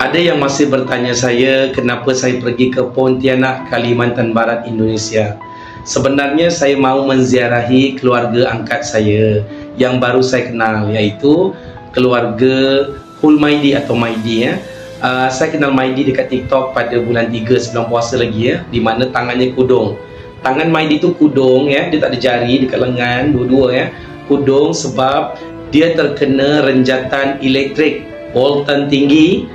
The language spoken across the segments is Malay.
Ada yang masih bertanya saya kenapa saya pergi ke Pontianak, Kalimantan Barat, Indonesia. Sebenarnya saya mau menziarahi keluarga angkat saya yang baru saya kenal, iaitu keluarga Hulmaidi atau Maidi ya. Saya kenal Maidi dekat TikTok pada bulan 3 sebelum puasa lagi ya, di mana tangannya kudung. Tangan Maidi tu kudung ya, dia tak ada jari dekat lengan dua-dua ya. Kudung sebab dia terkena renjatan elektrik voltan tinggi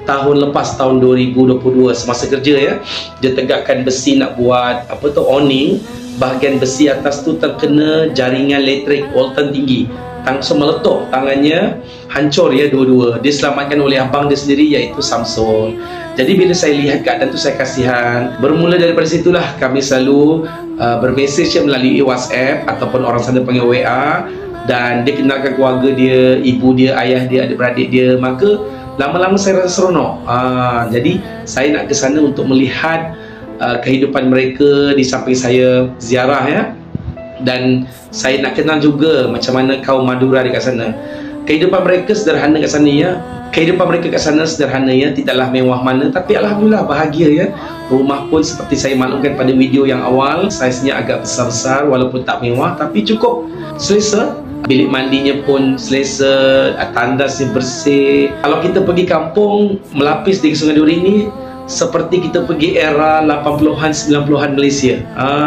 tahun lepas, tahun 2022 semasa kerja ya. Dia tegakkan besi nak buat apa tu, awning, bahagian besi atas tu terkena jaringan elektrik voltan tinggi, langsung meletup, tangannya hancur ya dua-dua. Dia selamatkan oleh abang dia sendiri iaitu Samsul. Jadi bila saya lihat keadaan tu saya kasihan. Bermula daripada situlah kami selalu bermesej melalui WhatsApp ataupun orang sana panggil WA, dan dia kenalkan keluarga dia, ibu dia, ayah dia, adik-beradik dia. Maka lama-lama saya rasa seronok. Jadi saya nak ke sana untuk melihat kehidupan mereka di samping saya ziarah ya. Dan saya nak kenal juga macam mana kaum Madura dekat sana. Kehidupan mereka sederhana kat sana ya. Kehidupan mereka kat sana sederhana ya, tidaklah mewah mana, tapi alhamdulillah bahagia ya. Rumah pun seperti saya maklumkan pada video yang awal, saiznya agak besar-besar walaupun tak mewah, tapi cukup selesa. Bilik mandinya pun selesa, tandasnya bersih. Kalau kita pergi kampung melapis di Sungai Duri ni seperti kita pergi era 80-an 90-an Malaysia.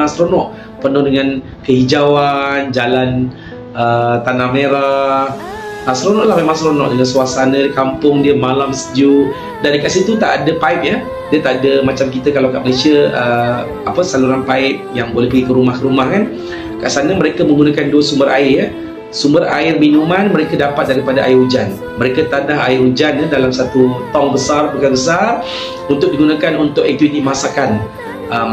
Seronok, penuh dengan kehijauan, jalan tanah merah. Seronok lah, memang seronok dengan suasana kampung dia, malam sejuk. Dan dekat situ tak ada pipe ya. Dia tak ada macam kita kalau kat Malaysia saluran pipe yang boleh pergi ke rumah-rumah kan. Kat sana mereka menggunakan dua sumber air ya. Sumber air minuman mereka dapat daripada air hujan. Mereka tadah air hujan ya, dalam satu tong besar, bukan besar, untuk digunakan untuk aktiviti masakan.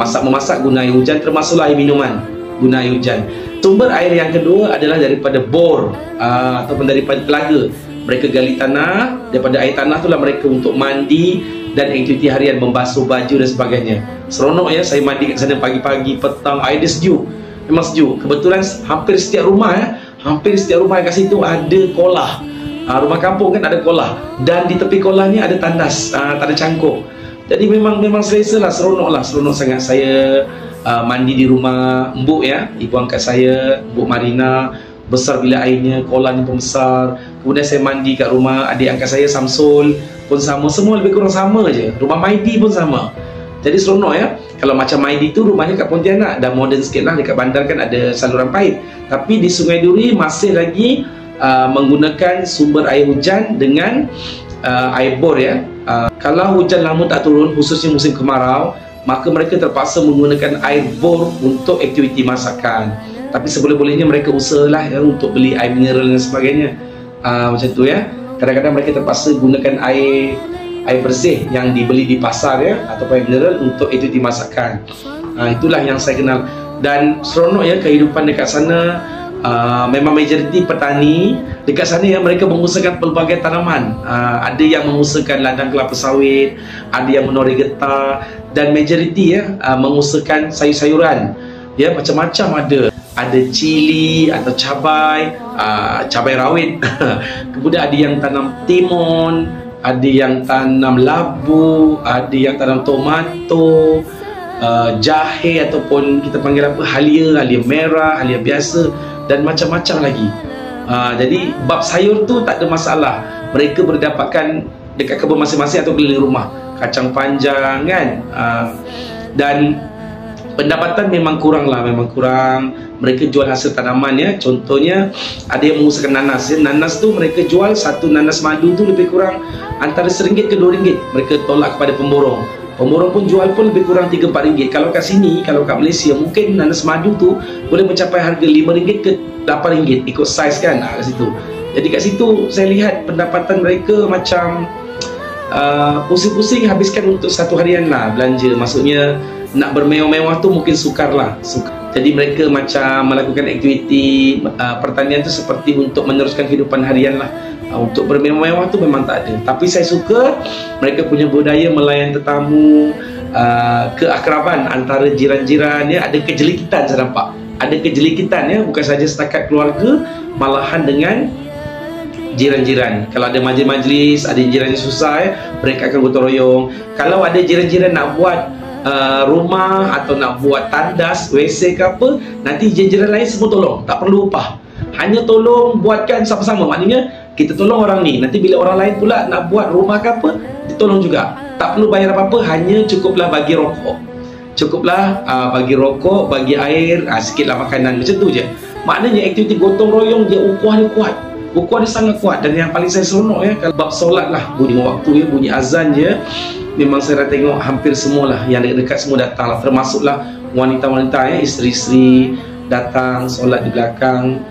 Memasak guna air hujan, termasuklah air minuman guna air hujan. Sumber air yang kedua adalah daripada bor ataupun daripada telaga. Mereka gali tanah, daripada air tanah itulah mereka untuk mandi dan aktiviti harian, membasuh baju dan sebagainya. Seronok ya, saya mandi kat sana pagi-pagi, petang, air dia sejuk. Memang sejuk. Kebetulan hampir setiap rumah kat situ ada kolah. Rumah kampung kan ada kolah, dan di tepi kolah ni ada tandas, tak ada cangkuk. Jadi memang selesa lah, seronok sangat. Saya mandi di rumah Mbuk ya, ibu angkat saya, Mbuk Marina. Besar bilik airnya, kolanya pun besar. Kemudian saya mandi kat rumah adik angkat saya Samsul pun sama, semua lebih kurang sama je. Rumah Maidi pun sama. Jadi seronok ya. Kalau macam Maidi tu rumahnya kat Pontianak, dah modern sikit lah, dekat bandar kan ada saluran pipe. Tapi di Sungai Duri masih lagi menggunakan sumber air hujan dengan air bor ya. Kalau hujan lama tak turun, khususnya musim kemarau, maka mereka terpaksa menggunakan air bor untuk aktiviti masakan. Tapi seboleh-bolehnya mereka usahalah ya, untuk beli air mineral dan sebagainya. Macam tu ya. Kadang-kadang mereka terpaksa gunakan air bersih yang dibeli di pasar ya, atau air mineral untuk aktiviti masakan. Itulah yang saya kenal. Dan seronok ya kehidupan dekat sana. Memang majoriti petani dekat sana ya, mereka mengusahakan pelbagai tanaman. Ada yang mengusahakan ladang kelapa sawit, ada yang menoreh getah, dan majoriti ya mengusahakan sayur-sayuran ya, macam-macam ada cili atau cabai rawit. Kemudian ada yang tanam timun, ada yang tanam labu, ada yang tanam tomato, jahe ataupun kita panggil apa, halia merah, halia biasa, dan macam-macam lagi. Jadi bab sayur tu tak ada masalah. Mereka berdapatkan dekat kebun masing-masing atau keliling rumah. Kacang panjang kan. Dan pendapatan memang kurang. Mereka jual hasil tanaman ya. Contohnya ada yang mengusahakan nanas ya. Nanas tu mereka jual satu nanas madu tu lebih kurang antara RM1 ke RM2. Mereka tolak kepada pemborong. Pemborong pun jual pun lebih kurang RM3-4. Kalau kat sini, kalau kat Malaysia, mungkin nanas madu tu boleh mencapai harga RM5 ke RM8, ikut saiz kan kat situ. Jadi kat situ saya lihat pendapatan mereka macam pusing-pusing habiskan untuk satu harian lah belanja. Maksudnya nak bermewah-mewah tu mungkin sukar lah. Jadi mereka macam melakukan aktiviti pertanian tu seperti untuk meneruskan kehidupan harian lah. Untuk bermewah-mewah tu memang tak ada. Tapi saya suka mereka punya budaya melayan tetamu, keakraban antara jiran-jiran ya. Ada kejelikitan saya nampak. Ada kejelikitan ya, bukan saja setakat keluarga, malahan dengan jiran-jiran. Kalau ada majlis-majlis, ada jiran yang susah, mereka akan gotong royong. Kalau ada jiran-jiran nak buat rumah atau nak buat tandas, WC ke apa, nanti jiran lain semua tolong, tak perlu upah, hanya tolong buatkan sama-sama. Maknanya kita tolong orang ni, nanti bila orang lain pula nak buat rumah ke apa, ditolong juga, tak perlu bayar apa-apa, hanya cukuplah bagi rokok, bagi rokok, bagi air, sikitlah makanan, macam tu je. Maknanya aktiviti gotong royong dia ukuah dia kuat, ukuah dia sangat kuat. Dan yang paling saya seronok kalau bab solat lah, bunyi waktu bunyi azan je, memang saya dah tengok hampir semualah yang dekat-dekat semua datang lah, termasuklah wanita-wanita isteri-isteri datang solat di belakang.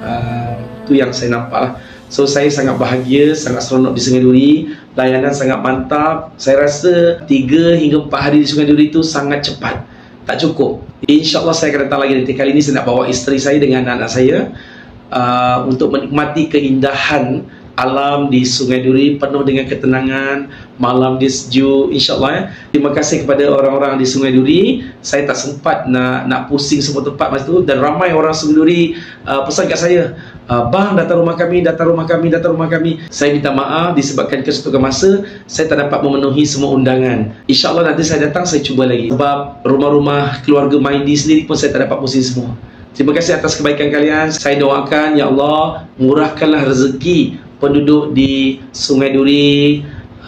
Tu yang saya nampak lah. So saya sangat bahagia, sangat seronok di Sungai Duri, layanan sangat mantap. Saya rasa 3 hingga 4 hari di Sungai Duri itu sangat cepat, tak cukup. InsyaAllah saya akan datang lagi nanti. Kali ini saya nak bawa isteri saya dengan anak-anak saya untuk menikmati keindahan alam di Sungai Duri, penuh dengan ketenangan, malam dia sejuk, insyaAllah. Terima kasih kepada orang-orang di Sungai Duri. Saya tak sempat nak pusing semua tempat masa tu, dan ramai orang Sungai Duri pesan kat saya, bang, datang rumah kami, datang rumah kami, datang rumah kami. Saya minta maaf disebabkan kesetukan masa, saya tak dapat memenuhi semua undangan. InsyaAllah nanti saya datang, saya cuba lagi. Sebab rumah-rumah keluarga Maidi sendiri pun saya tak dapat pusing semua. Terima kasih atas kebaikan kalian. Saya doakan, ya Allah, murahkanlah rezeki penduduk di Sungai Duri,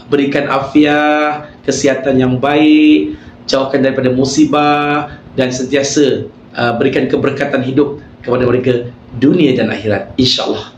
berikan afiat, kesihatan yang baik, jauhkan daripada musibah, dan sentiasa berikan keberkatan hidup kepada mereka dunia dan akhirat, insyaAllah.